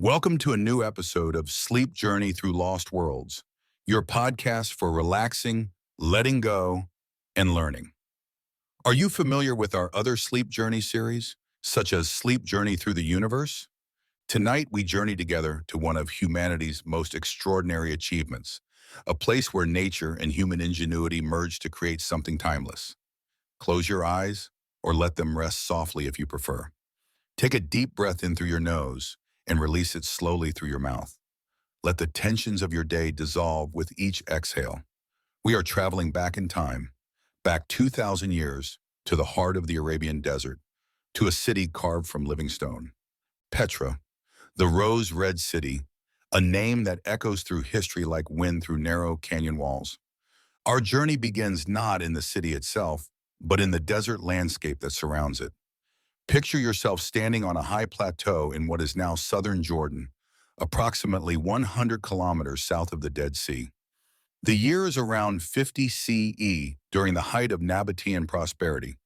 Welcome to a new episode of Sleep Journey Through Lost Worlds, your podcast for relaxing, letting go, and learning. Are you familiar with our other Sleep Journey series, such as Sleep Journey Through the Universe? Tonight, we journey together to one of humanity's most extraordinary achievements, a place where nature and human ingenuity merge to create something timeless. Close your eyes, or let them rest softly if you prefer. Take a deep breath in through your nose and release it slowly through your mouth. Let the tensions of your day dissolve with each exhale. We are traveling back in time, back 2,000 years to the heart of the Arabian Desert, to a city carved from living stone. Petra, the rose-red city, a name that echoes through history like wind through narrow canyon walls. Our journey begins not in the city itself, but in the desert landscape that surrounds it. Picture yourself standing on a high plateau in what is now southern Jordan, approximately 100 kilometers south of the Dead Sea. The year is around 50 CE, during the height of Nabataean prosperity.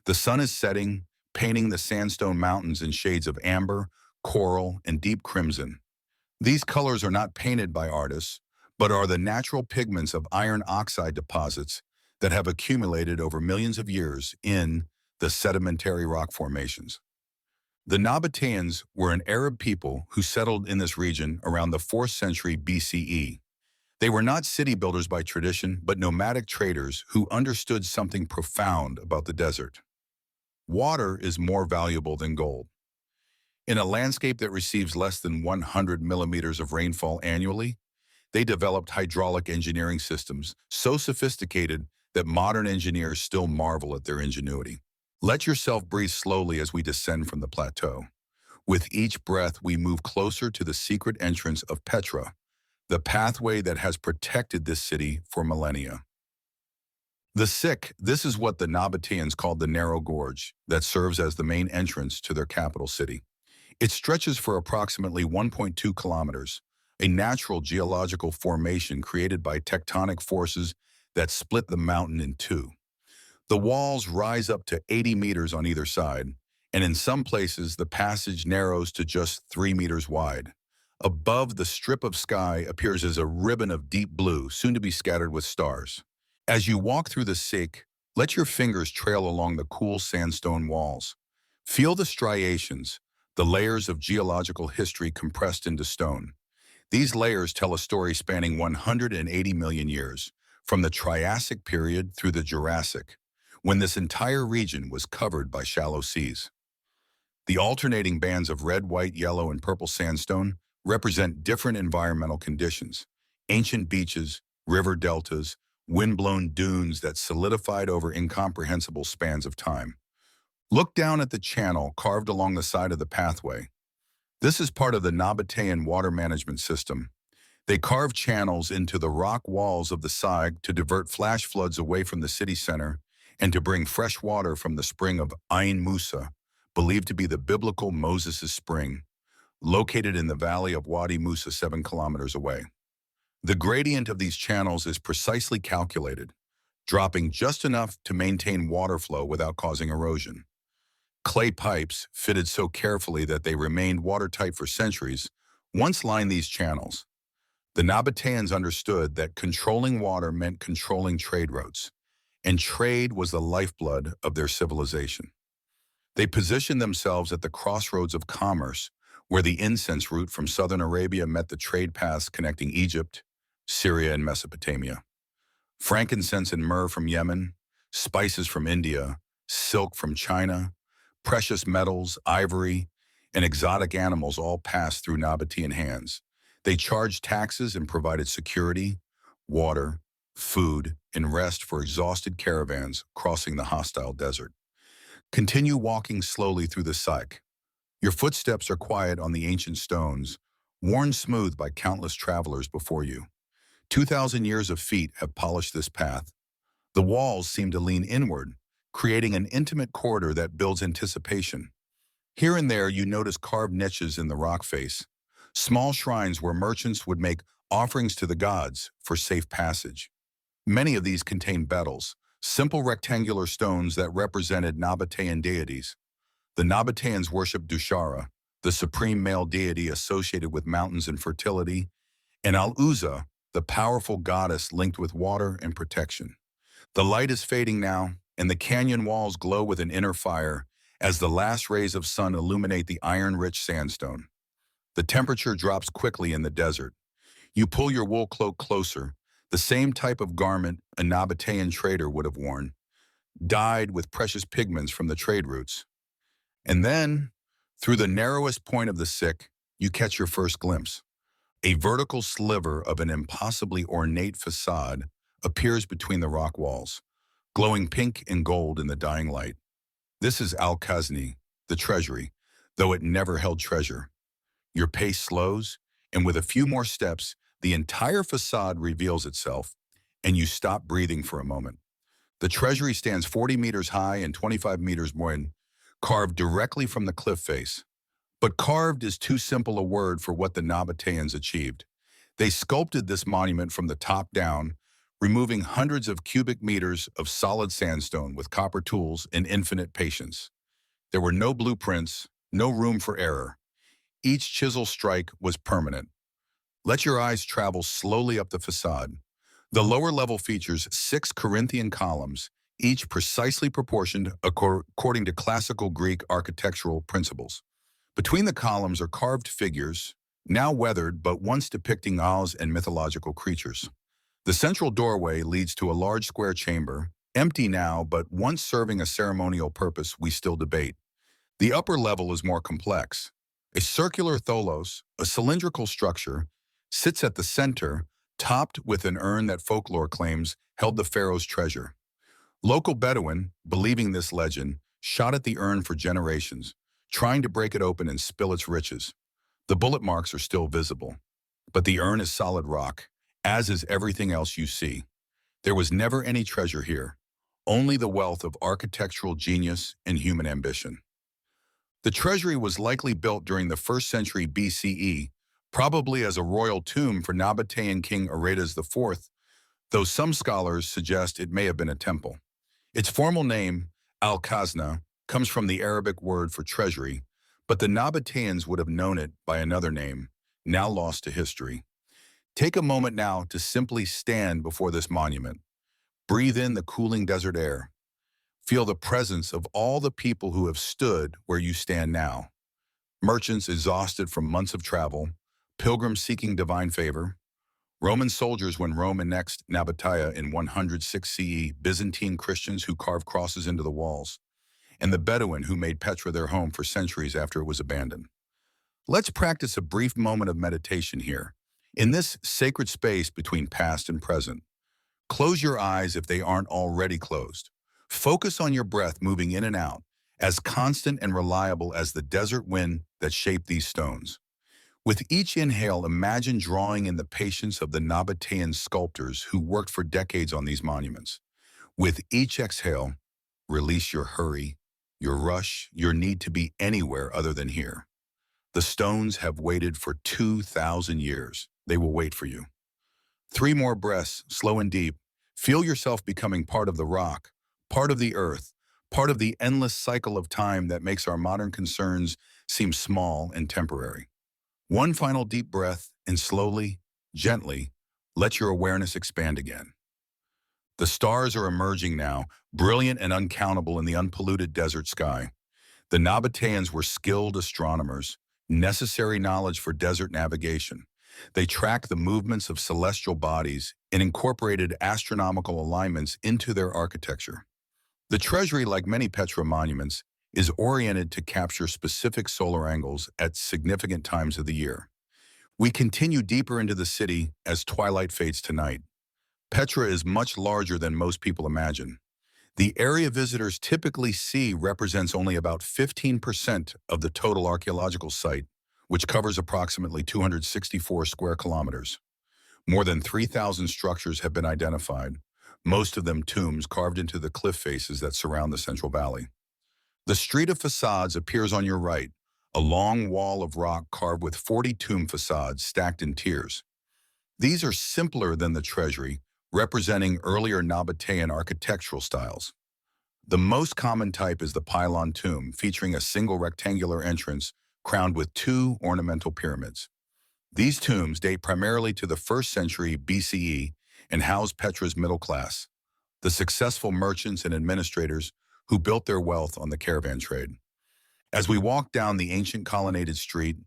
The sun is setting, painting the sandstone mountains in shades of amber, coral, and deep crimson. These colors are not painted by artists, but are the natural pigments of iron oxide deposits that have accumulated over millions of years in the sedimentary rock formations. The Nabataeans were an Arab people who settled in this region around the 4th century BCE. They were not city builders by tradition, but nomadic traders who understood something profound about the desert. Water is more valuable than gold. In a landscape that receives less than 100 millimeters of rainfall annually, they developed hydraulic engineering systems so sophisticated that modern engineers still marvel at their ingenuity. Let yourself breathe slowly as we descend from the plateau. With each breath, we move closer to the secret entrance of Petra, the pathway that has protected this city for millennia. This is what the Nabataeans called the narrow gorge that serves as the main entrance to their capital city. It stretches for approximately 1.2 kilometers, a natural geological formation created by tectonic forces that split the mountain in two. The walls rise up to 80 meters on either side, and in some places the passage narrows to just 3 meters wide. Above, the strip of sky appears as a ribbon of deep blue, soon to be scattered with stars. As you walk through the Sikh, let your fingers trail along the cool sandstone walls. Feel the striations, the layers of geological history compressed into stone. These layers tell a story spanning 180 million years, from the Triassic period through the Jurassic, when this entire region was covered by shallow seas. The alternating bands of red, white, yellow, and purple sandstone represent different environmental conditions: ancient beaches, river deltas, wind-blown dunes that solidified over incomprehensible spans of time. Look down at the channel carved along the side of the pathway. This is part of the Nabataean water management system. They carve channels into the rock walls of the Sag to divert flash floods away from the city center and to bring fresh water from the spring of Ain Musa, believed to be the biblical Moses' spring, located in the valley of Wadi Musa 7 kilometers away. The gradient of these channels is precisely calculated, dropping just enough to maintain water flow without causing erosion. Clay pipes, fitted so carefully that they remained watertight for centuries, once lined these channels. The Nabataeans understood that controlling water meant controlling trade routes, and trade was the lifeblood of their civilization. They positioned themselves at the crossroads of commerce, where the incense route from southern Arabia met the trade paths connecting Egypt, Syria, and Mesopotamia. Frankincense and myrrh from Yemen, spices from India, silk from China, precious metals, ivory, and exotic animals all passed through Nabataean hands. They charged taxes and provided security, water, food, and rest for exhausted caravans crossing the hostile desert. Continue walking slowly through the Sikh. Your footsteps are quiet on the ancient stones, worn smooth by countless travelers before you. 2,000 years of feet have polished this path. The walls seem to lean inward, creating an intimate corridor that builds anticipation. Here and there you notice carved niches in the rock face, small shrines where merchants would make offerings to the gods for safe passage. Many of these contain betyls, simple rectangular stones that represented Nabataean deities. The Nabataeans worshipped Dushara, the supreme male deity associated with mountains and fertility, and Al-Uzza, the powerful goddess linked with water and protection. The light is fading now, and the canyon walls glow with an inner fire as the last rays of sun illuminate the iron-rich sandstone. The temperature drops quickly in the desert. You pull your wool cloak closer, the same type of garment a Nabataean trader would have worn, dyed with precious pigments from the trade routes. And then, through the narrowest point of the sick, you catch your first glimpse. A vertical sliver of an impossibly ornate facade appears between the rock walls, glowing pink and gold in the dying light. This is Al-Khazneh, the Treasury, though it never held treasure. Your pace slows, and with a few more steps, the entire facade reveals itself, and you stop breathing for a moment. The Treasury stands 40 meters high and 25 meters wide, carved directly from the cliff face. But carved is too simple a word for what the Nabataeans achieved. They sculpted this monument from the top down, removing hundreds of cubic meters of solid sandstone with copper tools and infinite patience. There were no blueprints, no room for error. Each chisel strike was permanent. Let your eyes travel slowly up the facade. The lower level features 6 Corinthian columns, each precisely proportioned according to classical Greek architectural principles. Between the columns are carved figures, now weathered but once depicting Oz and mythological creatures. The central doorway leads to a large square chamber, empty now but once serving a ceremonial purpose we still debate. The upper level is more complex. A circular tholos, a cylindrical structure, sits at the center, topped with an urn that folklore claims held the pharaoh's treasure. Local Bedouin, believing this legend, shot at the urn for generations, trying to break it open and spill its riches. The bullet marks are still visible, but the urn is solid rock, as is everything else you see. There was never any treasure here, only the wealth of architectural genius and human ambition. The treasury was likely built during the 1st century BCE, probably as a royal tomb for Nabataean King Arabian IV, though some scholars suggest it may have been a temple. Its formal name, Al-Khazneh, comes from the Arabic word for treasury, but the Nabataeans would have known it by another name, now lost to history. Take a moment now to simply stand before this monument. Breathe in the cooling desert air. Feel the presence of all the people who have stood where you stand now. Merchants exhausted from months of travel, pilgrims seeking divine favor, Roman soldiers when Rome annexed Nabataea in 106 CE, Byzantine Christians who carved crosses into the walls, and the Bedouin who made Petra their home for centuries after it was abandoned. Let's practice a brief moment of meditation here. In this sacred space between past and present, close your eyes if they aren't already closed. Focus on your breath moving in and out, as constant and reliable as the desert wind that shaped these stones. With each inhale, imagine drawing in the patience of the Nabataean sculptors who worked for decades on these monuments. With each exhale, release your hurry, your rush, your need to be anywhere other than here. The stones have waited for 2,000 years. They will wait for you. 3 more breaths, slow and deep. Feel yourself becoming part of the rock, part of the earth, part of the endless cycle of time that makes our modern concerns seem small and temporary. One final deep breath, and slowly, gently, let your awareness expand again. The stars are emerging now, brilliant and uncountable in the unpolluted desert sky. The Nabataeans were skilled astronomers, necessary knowledge for desert navigation. They tracked the movements of celestial bodies and incorporated astronomical alignments into their architecture. The treasury, like many Petra monuments, is oriented to capture specific solar angles at significant times of the year. We continue deeper into the city as twilight fades to night. Petra is much larger than most people imagine. The area visitors typically see represents only about 15% of the total archaeological site, which covers approximately 264 square kilometers. More than 3,000 structures have been identified, most of them tombs carved into the cliff faces that surround the Central Valley. The street of facades appears on your right, a long wall of rock carved with 40 tomb facades stacked in tiers. These are simpler than the treasury, representing earlier Nabataean architectural styles. The most common type is the pylon tomb, featuring a single rectangular entrance crowned with two ornamental pyramids. These tombs date primarily to the 1st century BCE and house Petra's middle class, the successful merchants and administrators who built their wealth on the caravan trade. As we walk down the ancient colonnaded street,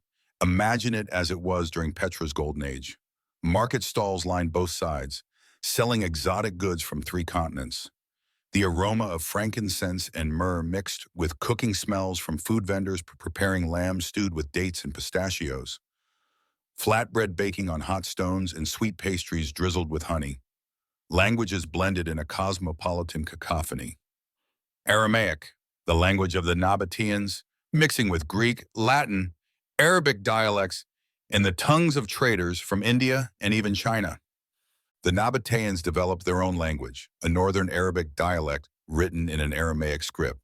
imagine it as it was during Petra's golden age. Market stalls line both sides, selling exotic goods from 3 continents. The aroma of frankincense and myrrh mixed with cooking smells from food vendors preparing lamb stewed with dates and pistachios. Flatbread baking on hot stones and sweet pastries drizzled with honey. Languages blended in a cosmopolitan cacophony. Aramaic, the language of the Nabataeans, mixing with Greek, Latin, Arabic dialects, and the tongues of traders from India and even China. The Nabataeans developed their own language, a northern Arabic dialect written in an Aramaic script.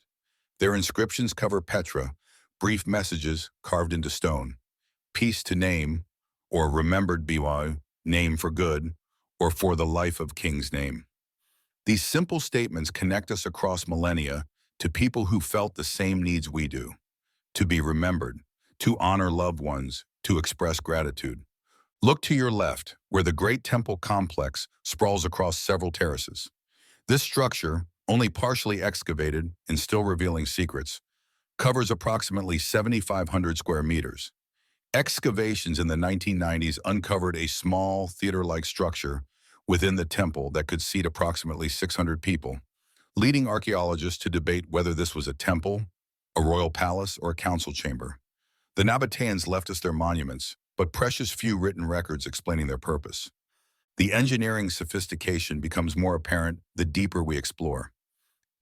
Their inscriptions cover Petra, brief messages carved into stone, peace to name, or remembered biwa, name for good, or for the life of king's name. These simple statements connect us across millennia to people who felt the same needs we do: to be remembered, to honor loved ones, to express gratitude. Look to your left, where the great temple complex sprawls across several terraces. This structure, only partially excavated and still revealing secrets, covers approximately 7,500 square meters. Excavations in the 1990s uncovered a small theater-like structure within the temple that could seat approximately 600 people, leading archaeologists to debate whether this was a temple, a royal palace, or a council chamber. The Nabataeans left us their monuments, but precious few written records explaining their purpose. The engineering sophistication becomes more apparent the deeper we explore.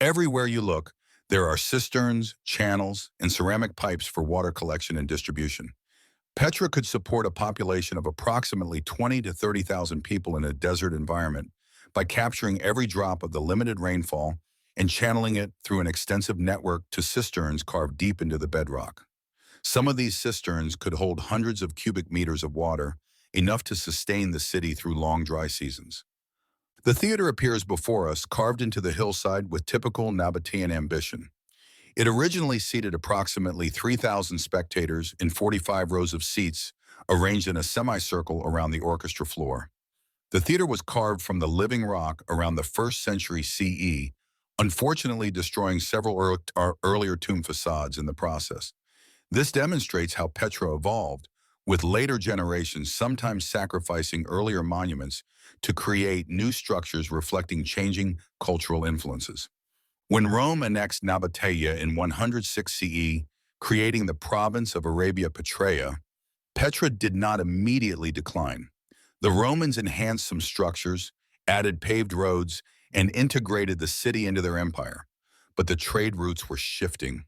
Everywhere you look, there are cisterns, channels, and ceramic pipes for water collection and distribution. Petra could support a population of approximately 20 to 30,000 people in a desert environment by capturing every drop of the limited rainfall and channeling it through an extensive network to cisterns carved deep into the bedrock. Some of these cisterns could hold hundreds of cubic meters of water, enough to sustain the city through long dry seasons. The theater appears before us, carved into the hillside with typical Nabataean ambition. It originally seated approximately 3,000 spectators in 45 rows of seats arranged in a semicircle around the orchestra floor. The theater was carved from the living rock around the 1st century CE, unfortunately destroying several earlier tomb facades in the process. This demonstrates how Petra evolved, with later generations sometimes sacrificing earlier monuments to create new structures reflecting changing cultural influences. When Rome annexed Nabataea in 106 CE, creating the province of Arabia Petraea, Petra did not immediately decline. The Romans enhanced some structures, added paved roads, and integrated the city into their empire. But the trade routes were shifting.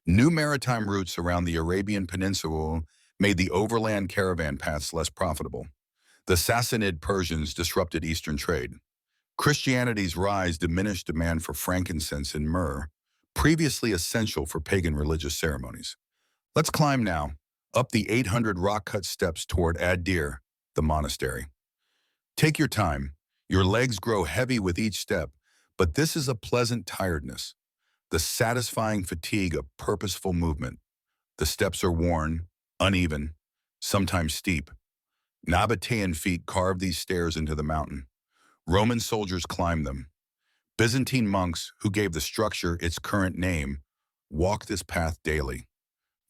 New maritime routes around the Arabian Peninsula made the overland caravan paths less profitable. The Sassanid Persians disrupted Eastern trade. Christianity's rise diminished demand for frankincense and myrrh, previously essential for pagan religious ceremonies. Let's climb now, up the 800 rock-cut steps toward Ad-Dir, the monastery. Take your time. Your legs grow heavy with each step, but this is a pleasant tiredness, the satisfying fatigue of purposeful movement. The steps are worn, uneven, sometimes steep. Nabataean feet carve these stairs into the mountain. Roman soldiers climbed them. Byzantine monks, who gave the structure its current name, walk this path daily.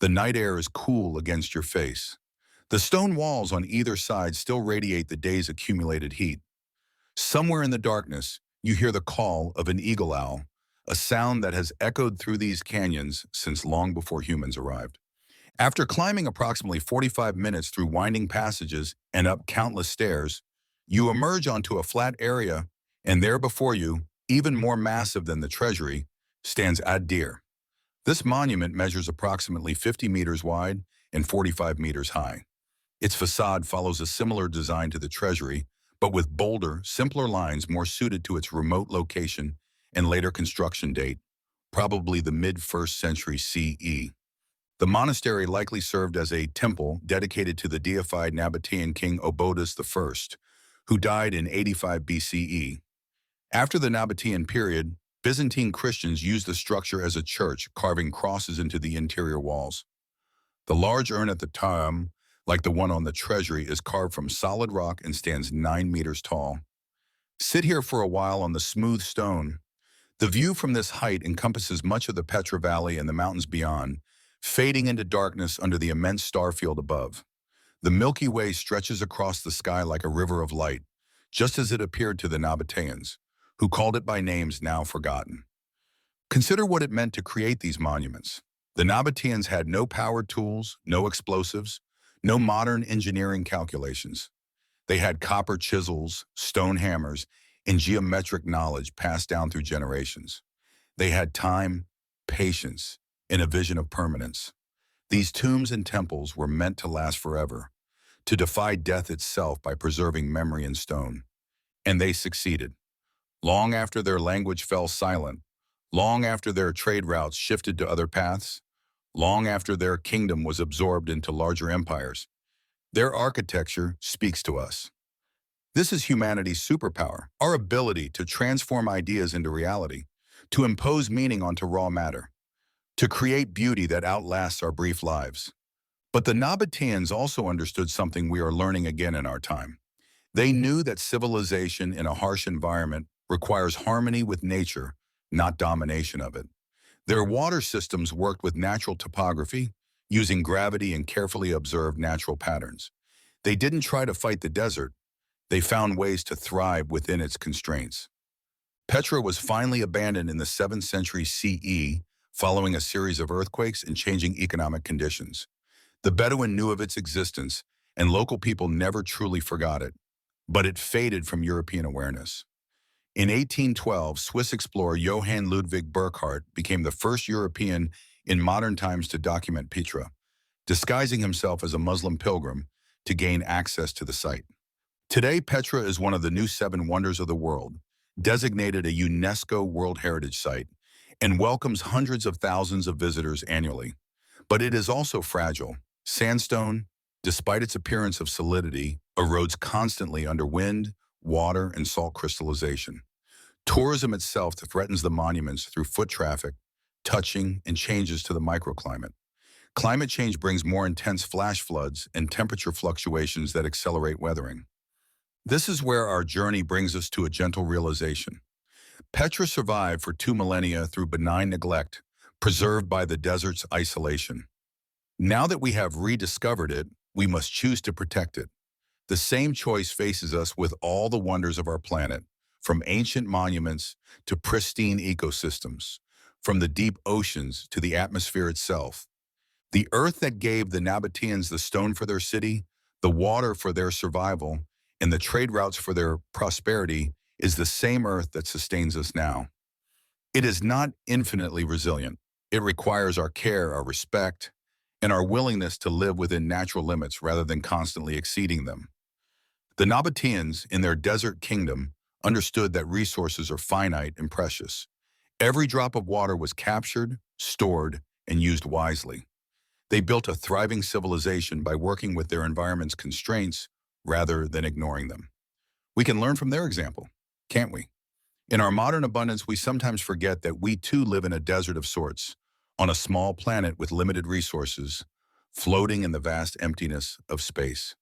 The night air is cool against your face. The stone walls on either side still radiate the day's accumulated heat. Somewhere in the darkness, you hear the call of an eagle owl, a sound that has echoed through these canyons since long before humans arrived. After climbing approximately 45 minutes through winding passages and up countless stairs, you emerge onto a flat area, and there before you, even more massive than the Treasury, stands Ad-Dir. This monument measures approximately 50 meters wide and 45 meters high. Its facade follows a similar design to the Treasury, but with bolder, simpler lines more suited to its remote location and later construction date, probably the mid-1st century CE. The monastery likely served as a temple dedicated to the deified Nabataean king Obodas I, who died in 85 BCE. After the Nabataean period, Byzantine Christians used the structure as a church, carving crosses into the interior walls. The large urn at the top, like the one on the Treasury, is carved from solid rock and stands 9 meters tall. Sit here for a while on the smooth stone. The view from this height encompasses much of the Petra Valley and the mountains beyond, fading into darkness under the immense star field above. The Milky Way stretches across the sky like a river of light, just as it appeared to the Nabataeans, who called it by names now forgotten. Consider what it meant to create these monuments. The Nabataeans had no power tools, no explosives, no modern engineering calculations. They had copper chisels, stone hammers, and geometric knowledge passed down through generations. They had time, patience, and a vision of permanence. These tombs and temples were meant to last forever, to defy death itself by preserving memory in stone. And they succeeded. Long after their language fell silent, long after their trade routes shifted to other paths, long after their kingdom was absorbed into larger empires, their architecture speaks to us. This is humanity's superpower, our ability to transform ideas into reality, to impose meaning onto raw matter, to create beauty that outlasts our brief lives. But the Nabataeans also understood something we are learning again in our time. They knew that civilization in a harsh environment requires harmony with nature, not domination of it. Their water systems worked with natural topography, using gravity and carefully observed natural patterns. They didn't try to fight the desert. They found ways to thrive within its constraints. Petra was finally abandoned in the 7th century CE, following a series of earthquakes and changing economic conditions. The Bedouin knew of its existence, and local people never truly forgot it, but it faded from European awareness. In 1812, Swiss explorer Johann Ludwig Burckhardt became the first European in modern times to document Petra, disguising himself as a Muslim pilgrim to gain access to the site. Today, Petra is one of the new 7 wonders of the world, designated a UNESCO World Heritage Site, and welcomes hundreds of thousands of visitors annually. But it is also fragile. Sandstone, despite its appearance of solidity, erodes constantly under wind, water, and salt crystallization. Tourism itself threatens the monuments through foot traffic, touching, and changes to the microclimate. Climate change brings more intense flash floods and temperature fluctuations that accelerate weathering. This is where our journey brings us to a gentle realization. Petra survived for 2 millennia through benign neglect, preserved by the desert's isolation. Now that we have rediscovered it, we must choose to protect it. The same choice faces us with all the wonders of our planet, from ancient monuments to pristine ecosystems, from the deep oceans to the atmosphere itself. The earth that gave the Nabataeans the stone for their city, the water for their survival, and the trade routes for their prosperity is the same earth that sustains us now. It is not infinitely resilient. It requires our care, our respect, and our willingness to live within natural limits rather than constantly exceeding them. The Nabataeans, in their desert kingdom, understood that resources are finite and precious. Every drop of water was captured, stored, and used wisely. They built a thriving civilization by working with their environment's constraints rather than ignoring them. We can learn from their example, can't we? In our modern abundance, we sometimes forget that we too live in a desert of sorts, on a small planet with limited resources, floating in the vast emptiness of space.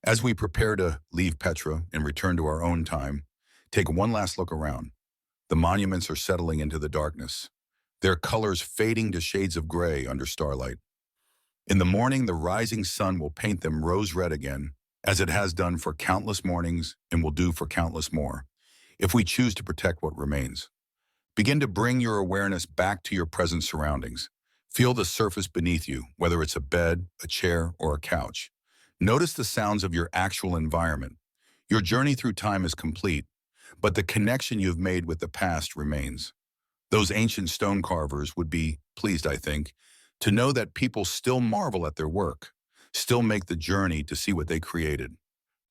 As we prepare to leave Petra and return to our own time, take one last look around. The monuments are settling into the darkness, their colors fading to shades of gray under starlight. In the morning, the rising sun will paint them rose-red again, as it has done for countless mornings and will do for countless more, if we choose to protect what remains. Begin to bring your awareness back to your present surroundings. Feel the surface beneath you, whether it's a bed, a chair, or a couch. Notice the sounds of your actual environment. Your journey through time is complete, but the connection you've made with the past remains. Those ancient stone carvers would be pleased, I think, to know that people still marvel at their work, still make the journey to see what they created.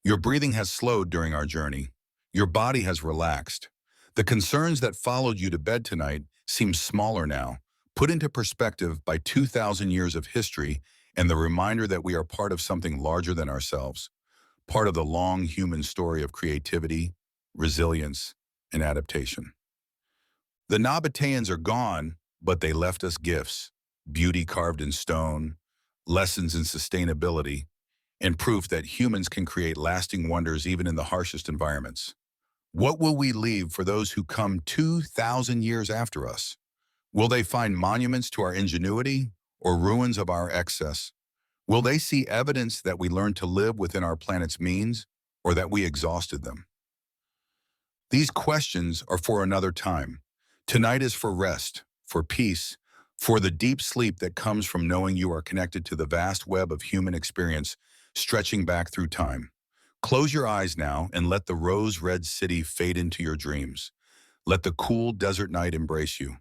Your breathing has slowed during our journey. Your body has relaxed. The concerns that followed you to bed tonight seem smaller now, put into perspective by 2,000 years of history and the reminder that we are part of something larger than ourselves, part of the long human story of creativity, resilience, and adaptation. The Nabataeans are gone, but they left us gifts, beauty carved in stone, lessons in sustainability, and proof that humans can create lasting wonders even in the harshest environments. What will we leave for those who come 2,000 years after us? Will they find monuments to our ingenuity or ruins of our excess? Will they see evidence that we learned to live within our planet's means or that we exhausted them? These questions are for another time. Tonight is for rest, for peace, for the deep sleep that comes from knowing you are connected to the vast web of human experience stretching back through time. Close your eyes now and let the rose-red city fade into your dreams. Let the cool desert night embrace you.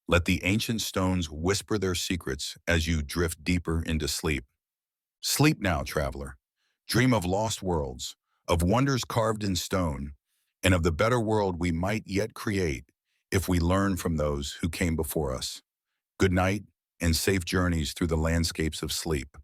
Let the ancient stones whisper their secrets as you drift deeper into sleep. Sleep now, traveler. Dream of lost worlds, of wonders carved in stone, and of the better world we might yet create if we learn from those who came before us. Good night and safe journeys through the landscapes of sleep.